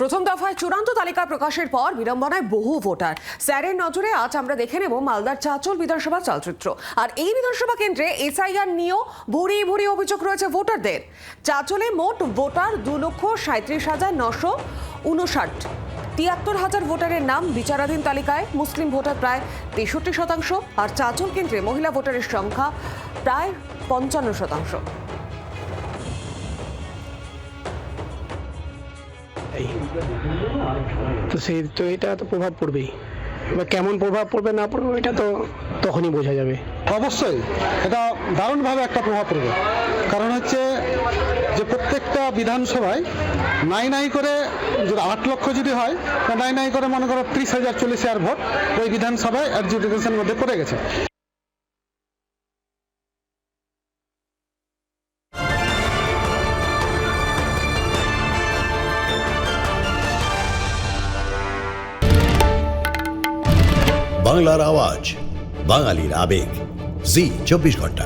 প্রথম দফায় চূড়ান্ত তালিকা প্রকাশের পর বিড়ম্বনায় বহু ভোটার। স্যারের নজরে আজ আমরা দেখে নেব মালদার চাঁচল বিধানসভা চালচিত্র। আর এই বিধানসভা কেন্দ্রে এসআইআর নিয়েও ভুরি ভুরি অভিযোগ রয়েছে ভোটারদের। চাঁচলে মোট ভোটার 2,37,959। 73,000 ভোটারের নাম বিচারাধীন তালিকায়। মুসলিম ভোটার প্রায় 63%। আর চাঁচল কেন্দ্রে মহিলা ভোটারের সংখ্যা প্রায় 55%। তো এটা তো প্রভাব পড়বেই, এবার কেমন প্রভাব পড়বে না পড়বে এটা তো তখনই বোঝা যাবে। অবশ্যই এটা দারুণভাবে একটা প্রভাব পড়বে। কারণ হচ্ছে যে প্রত্যেকটা বিধানসভায় নাই করে যদি 8 লক্ষ যদি হয়, নাই করে মনে করো 30,000 40,000 ভোট ওই বিধানসভায় অ্যাডজুডিকেশনের মধ্যে পড়ে গেছে। বাংলার আওয়াজ, বাঙালির আবেগ, জি 24 ঘন্টা।